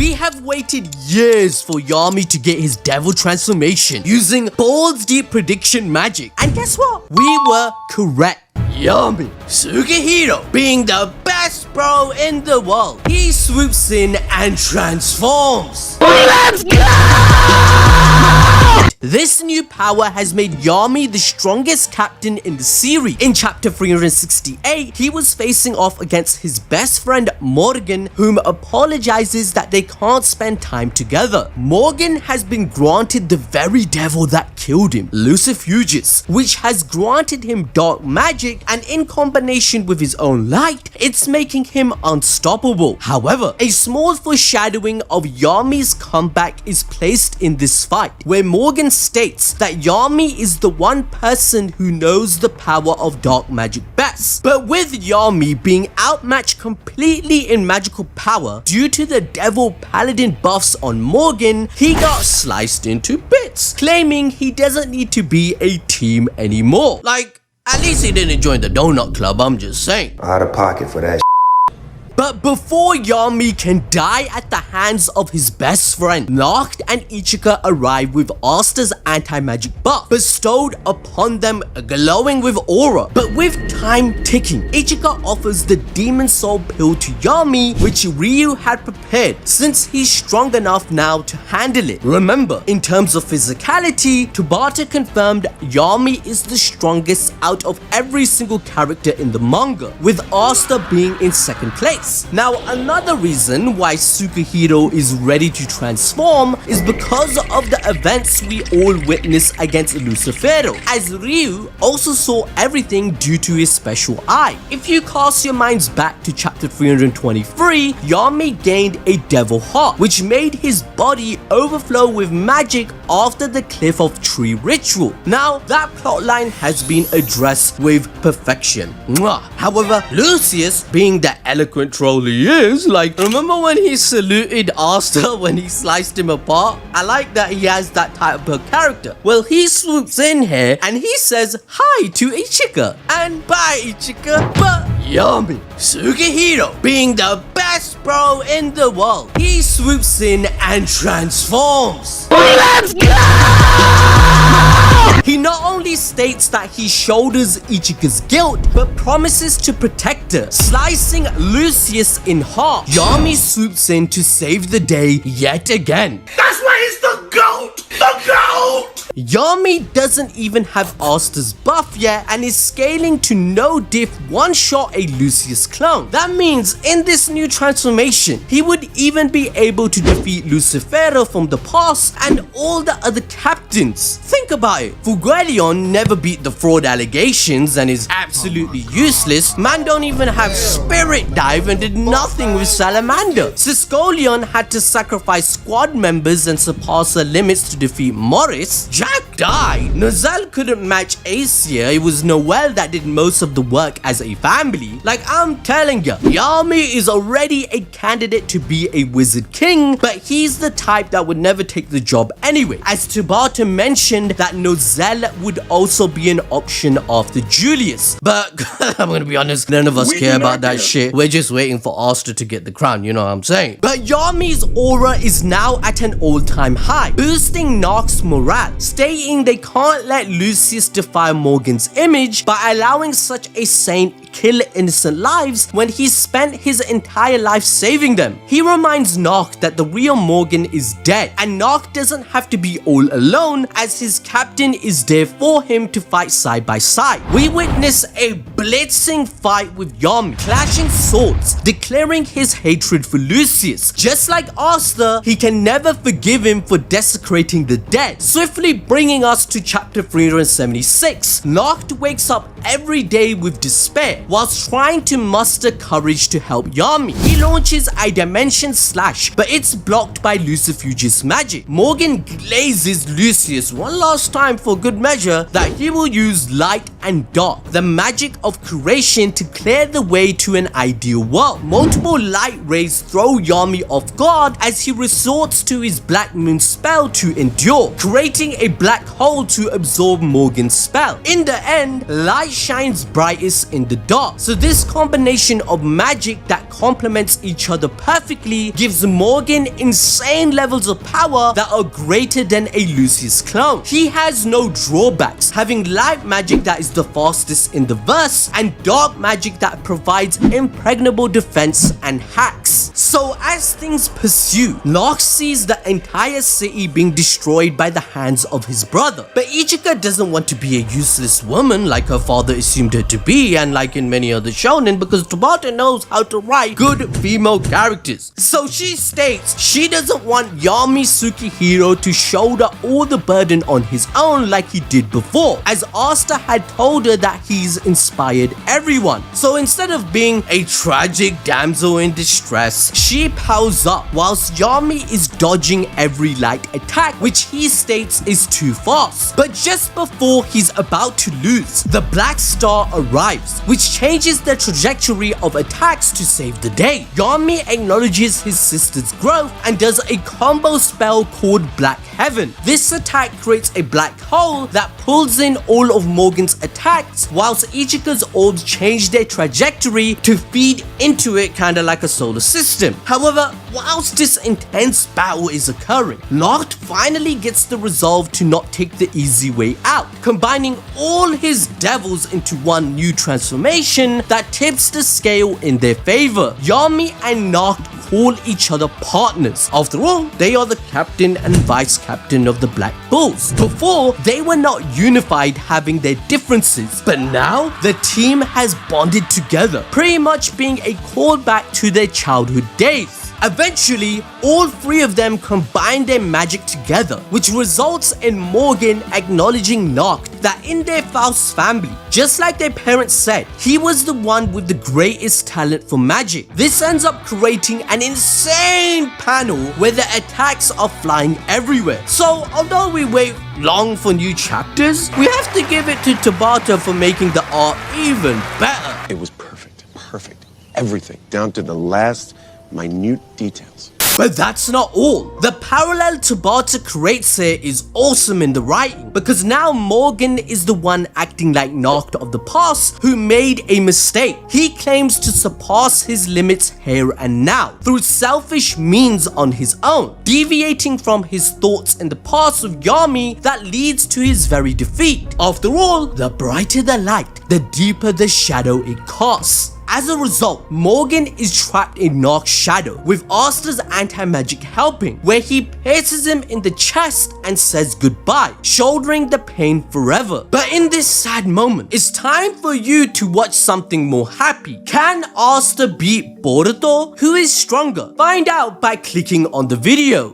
We have waited years for Yami to get his devil transformation using balls deep prediction magic. And guess what? We were correct. Yami Sukehiro, being the best bro in the world, he swoops in and transforms. Let's go! This new power has made Yami the strongest captain in the series. In chapter 368, he was facing off against his best friend Morgan, whom apologizes that they can't spend time together. Morgan has been granted the very devil that killed him, Lucius, which has granted him dark magic, and in combination with his own light, it's making him unstoppable. However, a small foreshadowing of Yami's comeback is placed in this fight, where Morgan states that Yami is the one person who knows the power of dark magic best. But with Yami being outmatched completely in magical power due to the devil paladin buffs on Morgan, he got sliced into bits, claiming he doesn't need to be a team anymore. Like, at least he didn't join the donut club, I'm just saying. Out of pocket for that. But before Yami can die at the hands of his best friend, Nacht and Ichika arrive with Asta's anti-magic buff bestowed upon them, glowing with aura. But with time ticking, Ichika offers the demon soul pill to Yami, which Ryu had prepared since he's strong enough now to handle it. Remember, in terms of physicality, Tabata confirmed Yami is the strongest out of every single character in the manga, with Asta being in second place. Now, another reason why Sukehiro is ready to transform is because of the events we all witnessed against Lucifero, as Ryu also saw everything due to his special eye. If you cast your minds back to chapter 323, Yami gained a devil heart, which made his body overflow with magic after the Cliff of Tree ritual. Now, that plotline has been addressed with perfection. However, Lucius, being the eloquent troll he is, like, remember when he saluted Asta when he sliced him apart? I like that he has that type of character. Well, he swoops in here and he says hi to Ichika. And bye Ichika. But Yami Sukehiro, being the best bro in the world, he swoops in and transforms. Let's go! He not only states that he shoulders Ichika's guilt, but promises to protect her, slicing Lucius in half. Yami swoops in to save the day yet again. That's why he's the GOAT! The GOAT! Yami doesn't even have Asta's buff yet and is scaling to no diff one-shot a Lucius clone. That means in this new transformation, he would even be able to defeat Lucifero from the past and all the other captains. Think about it. Fugelion never beat the fraud allegations and is absolutely useless. Man don't even have Spirit Dive and did nothing with Salamander. Siscolion had to sacrifice squad members and surpass her limits to defeat Morris. Jack died. Nozel couldn't match Acia. It was Noel that did most of the work as a family. Like, I'm telling ya, Yami is already a candidate to be a wizard king, but he's the type that would never take the job anyway, as Tabata mentioned that Nozel would also be an option after Julius. But I'm gonna be honest, none of us care about that shit. We're just waiting for Asta to get the crown, you know what I'm saying? But Yami's aura is now at an all-time high, boosting Nacht's morale, stating they can't let Lucius defile Morgan's image by allowing such a saint kill innocent lives when he spent his entire life saving them. He reminds Nacht that the real Morgan is dead, and Nacht doesn't have to be all alone as his captain is there for him to fight side by side. We witness a blitzing fight with Yami, clashing swords, declaring his hatred for Lucius. Just like Asta, he can never forgive him for desecrating the dead, swiftly bringing us to chapter 376. Nacht wakes up every day with despair whilst trying to muster courage to help Yami. He launches a dimension slash, but it's blocked by Lucifuge's magic. Morgan glazes Lucius one last time for good measure that he will use light and dark, the magic of creation, to clear the way to an ideal world. Multiple light rays throw Yami off guard as he resorts to his Black Moon spell to endure, creating a black hole to absorb Morgan's spell. In the end, light light shines brightest in the dark. So this combination of magic that complements each other perfectly gives Morgan insane levels of power that are greater than a Lucius clone. He has no drawbacks, having light magic that is the fastest in the verse and dark magic that provides impregnable defense and hacks. So as things pursue, Noct sees the entire city being destroyed by the hands of his brother. But Ichika doesn't want to be a useless woman like her father assumed her to be, and like in many other shonen, because Tabata knows how to write good female characters. So she states she doesn't want Yami Sukehiro to shoulder all the burden on his own like he did before, as Asta had told her that he's inspired everyone. So instead of being a tragic damsel in distress, she powers up whilst Yami is dodging every light attack, which he states is too fast. But just before he's about to lose, the Black Star arrives, which changes the trajectory of attacks to save the day. Yami acknowledges his sister's growth and does a combo spell called Black Heaven. This attack creates a black hole that pulls in all of Morgan's attacks, whilst Ichika's orbs change their trajectory to feed into it, kinda like a solar system. However, whilst this intense battle is occurring, Noct finally gets the resolve to not take the easy way out, combining all his devils into one new transformation that tips the scale in their favor. Yami and Noct call each other partners. After all, they are the captain and vice captain of the Black Bulls. Before, they were not unified, having their differences, but now the team has bonded together, pretty much being a callback to their childhood days. Eventually, all three of them combine their magic together, which results in Morgan acknowledging Noct that in their Faust family, just like their parents said, he was the one with the greatest talent for magic. This ends up creating an insane panel where the attacks are flying everywhere. So although we wait long for new chapters, we have to give it to Tabata for making the art even better. It was perfect. Everything, down to the last minute details. But that's not all. The parallel Tabata creates here is awesome in the writing, because now Morgan is the one acting like Noct of the past who made a mistake. He claims to surpass his limits here and now through selfish means on his own, deviating from his thoughts in the past of Yami that leads to his very defeat. After all, the brighter the light, the deeper the shadow it casts. As a result, Morgan is trapped in Noct's shadow, with Asta's anti-magic helping, where he pierces him in the chest and says goodbye, shouldering the pain forever. But in this sad moment, it's time for you to watch something more happy. Can Asta beat Boruto? Who is stronger? Find out by clicking on the video.